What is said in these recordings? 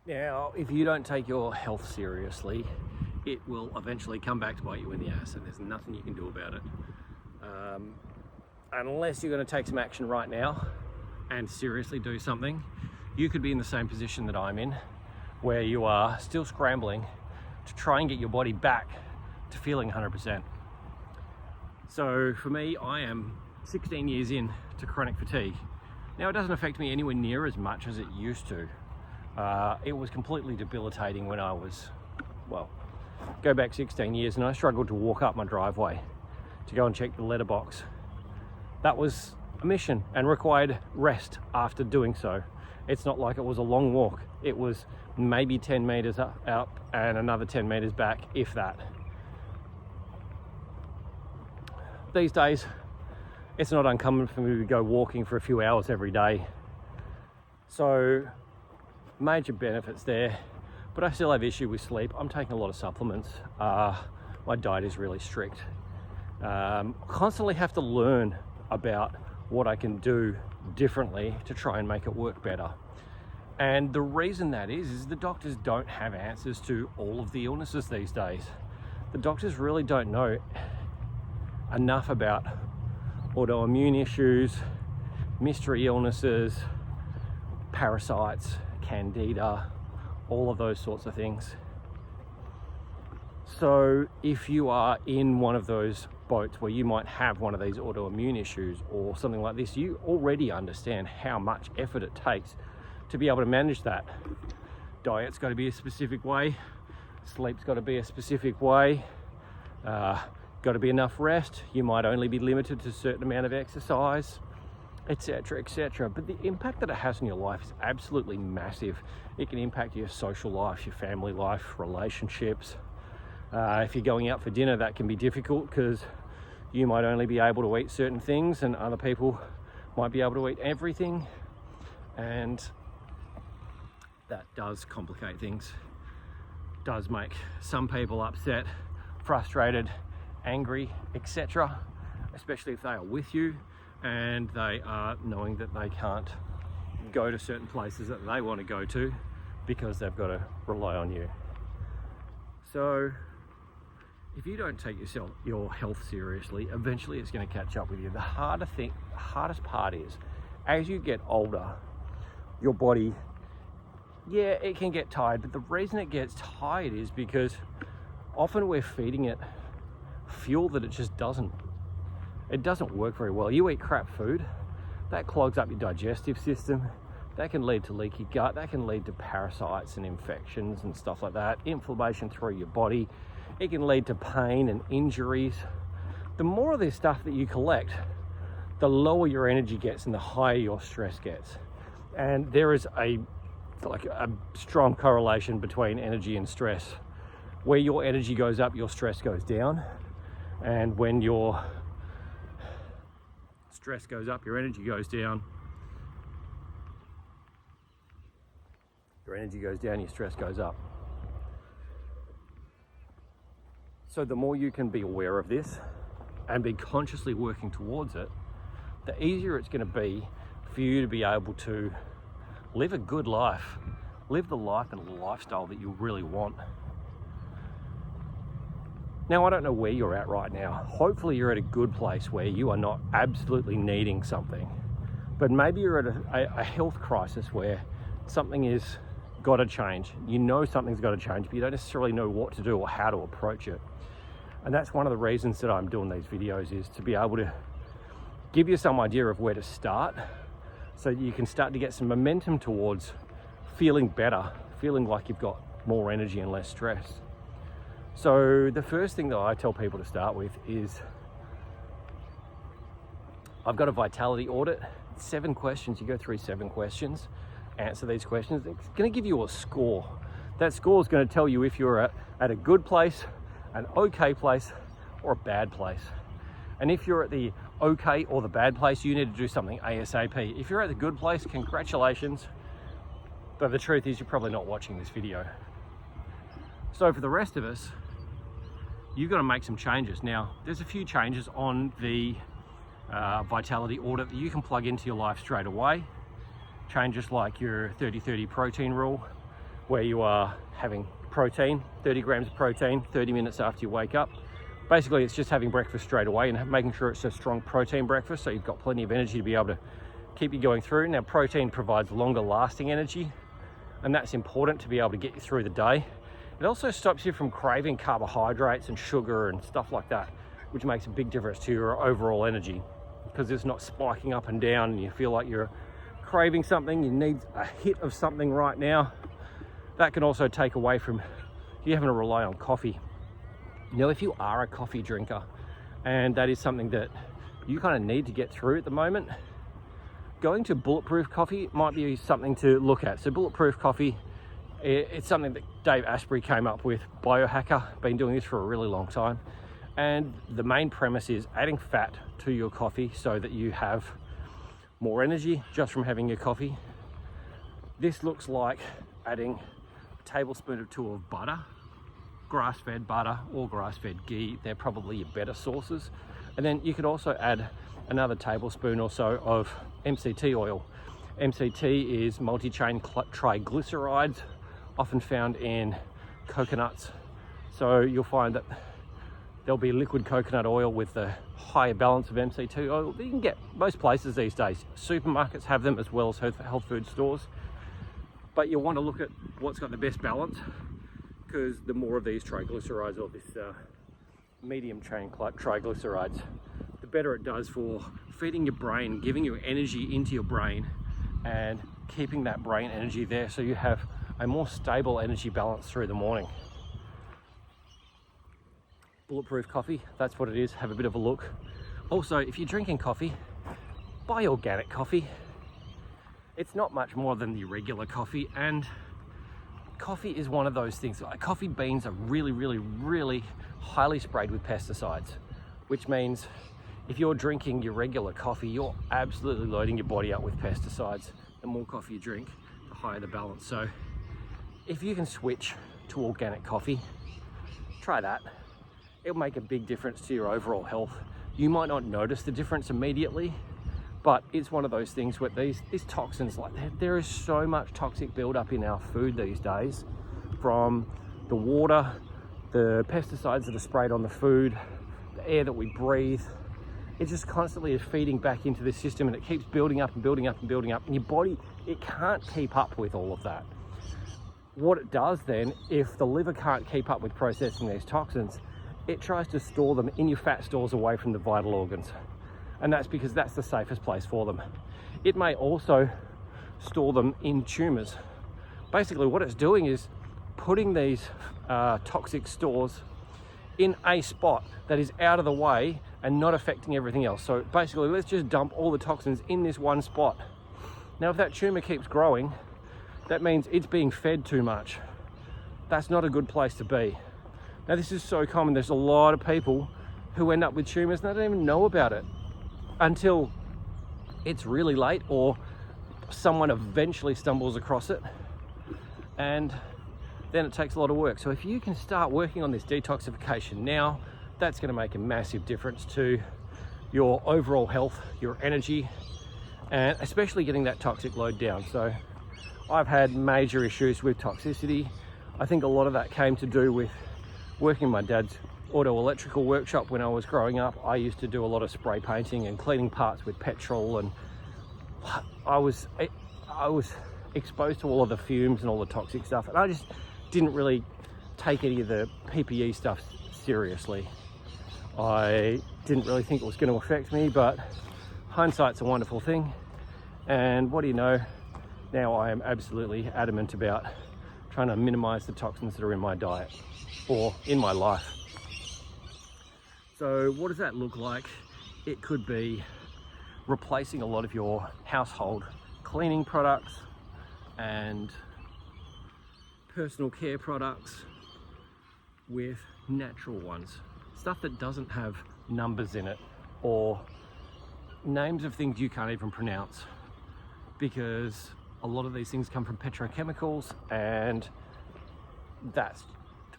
Now, if you don't take your health seriously, it will eventually come back to bite you in the ass, and there's nothing you can do about it. Unless you're going to take some action right now and seriously do something, you could be in the same position that I'm in, where you are still scrambling to try and get your body back to feeling 100%. So for me, I am 16 years in to chronic fatigue. Now, it doesn't affect me anywhere near as much as it used to. It was completely debilitating when I was, well, go back 16 years and I struggled to walk up my driveway to go and check the letterbox. That was a mission and required rest after doing so. It's not like it was a long walk. It was maybe 10 meters up and another 10 meters back, if that. These days, it's not uncommon for me to go walking for a few hours every day. So, major benefits there, but I still have issue with sleep. I'm taking a lot of supplements. My diet is really strict. Constantly have to learn about what I can do differently to try and make it work better. And the reason that is the doctors don't have answers to all of the illnesses these days. The doctors really don't know enough about autoimmune issues, mystery illnesses, parasites, candida, all of those sorts of things. So if you are in one of those boats where you might have one of these autoimmune issues or something like this, you already understand how much effort it takes to be able to manage that. Diet's got to be a specific way, sleep's got to be a specific way, got to be enough rest, you might only be limited to a certain amount of exercise, etc, etc. But the impact that it has on your life is absolutely massive. It can impact your social life, your family life, relationships. If you're going out for dinner, that can be difficult because you might only be able to eat certain things and other people might be able to eat everything, and that does complicate things, does make some people upset, frustrated, angry, etc., especially if they are with you and they are knowing that they can't go to certain places that they want to go to because they've got to rely on you. So if you don't take your health seriously, eventually it's going to catch up with you. The hardest part is, as you get older, your body, yeah, it can get tired, but the reason it gets tired is because often we're feeding it fuel that it just doesn't work very well. You eat crap food, that clogs up your digestive system, that can lead to leaky gut, that can lead to parasites and infections and stuff like that, inflammation through your body. It can lead to pain and injuries. The more of this stuff that you collect, the lower your energy gets and the higher your stress gets. And there is a strong correlation between energy and stress. Where your energy goes up, your stress goes down. And when your stress goes up, your energy goes down. Your energy goes down, your stress goes up. So the more you can be aware of this and be consciously working towards it, the easier it's going to be for you to be able to live a good life, live the life and lifestyle that you really want. Now, I don't know where you're at right now. Hopefully you're at a good place where you are not absolutely needing something, but maybe you're at a health crisis where something is got to change. You know something's got to change, but you don't necessarily know what to do or how to approach it. And that's one of the reasons that I'm doing these videos, is to be able to give you some idea of where to start so that you can start to get some momentum towards feeling better, feeling like you've got more energy and less stress. So the first thing that I tell people to start with is, I've got a vitality audit. 7 questions. You go through 7 questions, answer these questions. It's going to give you a score. That score is going to tell you if you're at a good place, an okay place, or a bad place. And if you're at the okay or the bad place, you need to do something ASAP. If you're at the good place, congratulations. But the truth is, you're probably not watching this video. So for the rest of us, you've got to make some changes. Now, there's a few changes on the vitality audit that you can plug into your life straight away. Changes like your 30-30 protein rule, where you are having protein, 30 grams of protein, 30 minutes after you wake up. Basically, it's just having breakfast straight away and making sure it's a strong protein breakfast, so you've got plenty of energy to be able to keep you going through. Now, protein provides longer lasting energy, and that's important to be able to get you through the day. It also stops you from craving carbohydrates and sugar and stuff like that, which makes a big difference to your overall energy, because it's not spiking up and down and you feel like you're craving something, you need a hit of something right now. That can also take away from you having to rely on coffee. Now, if you are a coffee drinker and that is something that you kind of need to get through at the moment, going to bulletproof coffee might be something to look at. So bulletproof coffee, it's something that Dave Asprey came up with, biohacker, been doing this for a really long time. And the main premise is adding fat to your coffee so that you have more energy just from having your coffee. This looks like adding a tablespoon or two of butter, grass-fed butter or grass-fed ghee. They're probably your better sources. And then you could also add another tablespoon or so of MCT oil. MCT is multi-chain triglycerides, often found in coconuts. So you'll find that there'll be liquid coconut oil with the higher balance of MCT oil. You can get most places these days. Supermarkets have them as well as health food stores. But you'll want to look at what's got the best balance, because the more of these triglycerides, or this medium chain triglycerides, the better it does for feeding your brain, giving you energy into your brain and keeping that brain energy there so you have a more stable energy balance through the morning. Bulletproof coffee, that's what it is. Have a bit of a look. Also, if you're drinking coffee, buy organic coffee. It's not much more than the regular coffee, and coffee is one of those things. Coffee beans are really highly sprayed with pesticides, which means if you're drinking your regular coffee, you're absolutely loading your body up with pesticides. The more coffee you drink, the higher the balance. So if you can switch to organic coffee, try that. It'll make a big difference to your overall health. You might not notice the difference immediately, but it's one of those things where these toxins, like there is so much toxic buildup in our food these days, from the water, the pesticides that are sprayed on the food, the air that we breathe. It just constantly is feeding back into the system, and it keeps building up and building up and building up, and your body, it can't keep up with all of that. What it does then, if the liver can't keep up with processing these toxins, it tries to store them in your fat stores away from the vital organs. And that's because that's the safest place for them. It may also store them in tumors. Basically what it's doing is putting these toxic stores in a spot that is out of the way and not affecting everything else. So basically, let's just dump all the toxins in this one spot. Now, if that tumor keeps growing, that means it's being fed too much. That's not a good place to be. Now, this is so common. There's a lot of people who end up with tumors and they don't even know about it until it's really late, or someone eventually stumbles across it, and then it takes a lot of work. So if you can start working on this detoxification now, that's going to make a massive difference to your overall health, your energy, and especially getting that toxic load down. So I've had major issues with toxicity. I think a lot of that came to do with working in my dad's auto electrical workshop when I was growing up. I used to do a lot of spray painting and cleaning parts with petrol, and I was exposed to all of the fumes and all the toxic stuff, and I just didn't really take any of the PPE stuff seriously. I didn't really think it was going to affect me, but hindsight's a wonderful thing. And what do you know, now I am absolutely adamant about trying to minimize the toxins that are in my diet or in my life. So what does that look like? It could be replacing a lot of your household cleaning products and personal care products with natural ones. Stuff that doesn't have numbers in it or names of things you can't even pronounce, because a lot of these things come from petrochemicals, and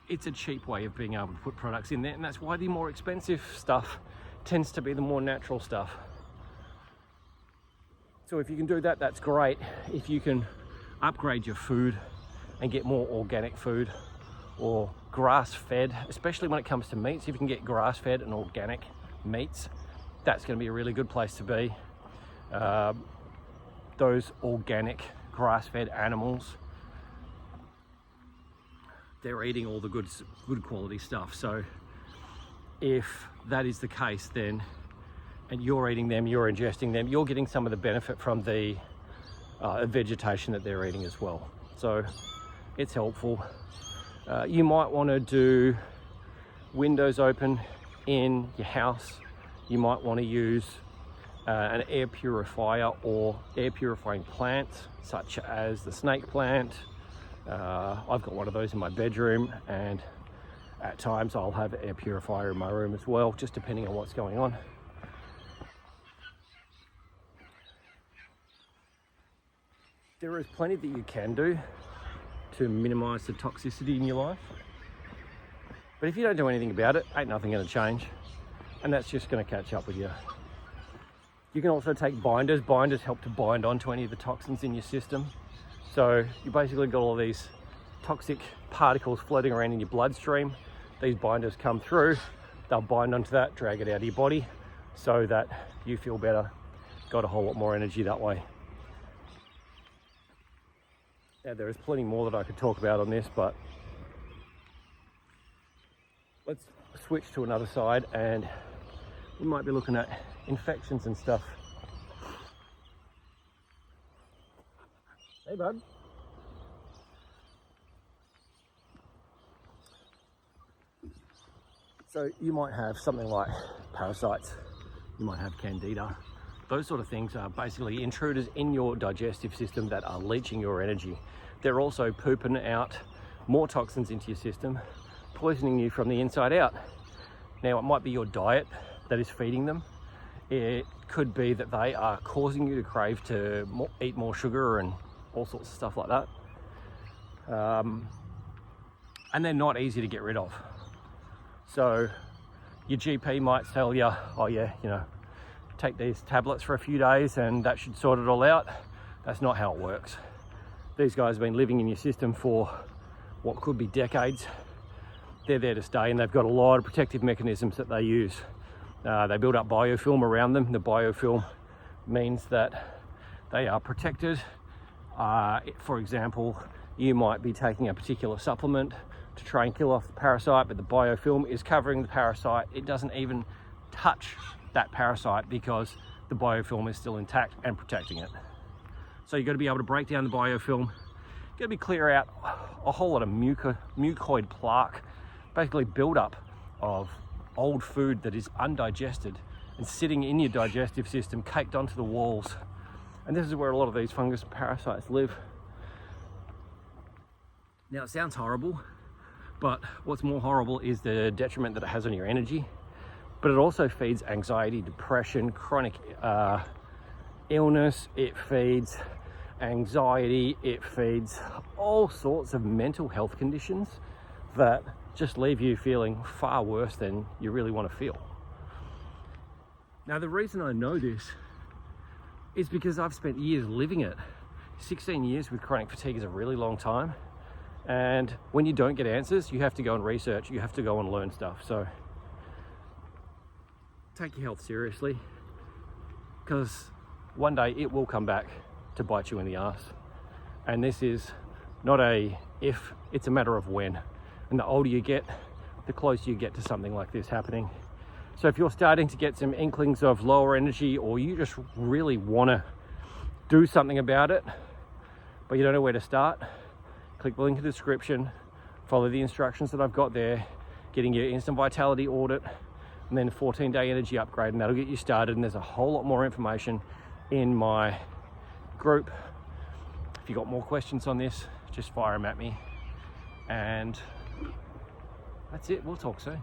it's a cheap way of being able to put products in there, and that's why the more expensive stuff tends to be the more natural stuff. So if you can do that, that's great. If you can upgrade your food and get more organic food or grass-fed, especially when it comes to meats. If you can get grass-fed and organic meats, that's going to be a really good place to be. Those organic grass-fed animals, they're eating all the good quality stuff. So if that is the case, then, and you're eating them, you're ingesting them, you're getting some of the benefit from the vegetation that they're eating as well. So it's helpful. You might want to do windows open in your house. You might want to use an air purifier or air purifying plants, such as the snake plant. I've got one of those in my bedroom, and at times I'll have an air purifier in my room as well, just depending on what's going on. There is plenty that you can do to minimize the toxicity in your life, but if you don't do anything about it, ain't nothing going to change, and that's just going to catch up with you. You can also take binders. Binders help to bind onto any of the toxins in your system. So you basically got all these toxic particles floating around in your bloodstream. These binders come through, they'll bind onto that, drag it out of your body so that you feel better, got a whole lot more energy that way. Now, there is plenty more that I could talk about on this, but let's switch to another side, and we might be looking at infections and stuff. Hey, bud. So you might have something like parasites, you might have candida. Those sort of things are basically intruders in your digestive system that are leaching your energy. They're also pooping out more toxins into your system, poisoning you from the inside out. Now, it might be your diet that is feeding them. It could be that they are causing you to crave to eat more sugar and all sorts of stuff like that. And they're not easy to get rid of. So your GP might tell you, oh yeah, you know, take these tablets for a few days and that should sort it all out. That's not how it works. These guys have been living in your system for what could be decades. They're there to stay, and they've got a lot of protective mechanisms that they use. They build up biofilm around them. The biofilm means that they are protected. For example, you might be taking a particular supplement to try and kill off the parasite, but the biofilm is covering the parasite. It doesn't even touch that parasite because the biofilm is still intact and protecting it. So you've got to be able to break down the biofilm. You've got to clear out a whole lot of mucoid plaque, basically build-up of old food that is undigested and sitting in your digestive system, caked onto the walls. And this is where a lot of these fungus and parasites live. Now, it sounds horrible, but what's more horrible is the detriment that it has on your energy. But it also feeds anxiety, depression, chronic illness. It feeds anxiety. It feeds all sorts of mental health conditions that just leave you feeling far worse than you really want to feel. Now, the reason I know this is because I've spent years living it. 16 years with chronic fatigue is a really long time. And when you don't get answers, you have to go and research, you have to go and learn stuff. So take your health seriously, because one day it will come back to bite you in the ass. And this is not a if, it's a matter of when. And the older you get, the closer you get to something like this happening. So if you're starting to get some inklings of lower energy, or you just really want to do something about it, but you don't know where to start, click the link in the description, follow the instructions that I've got there, getting your instant vitality audit, and then a 14-day energy upgrade, and that'll get you started. And there's a whole lot more information in my group. If you got more questions on this, just fire them at me. And that's it. We'll talk soon.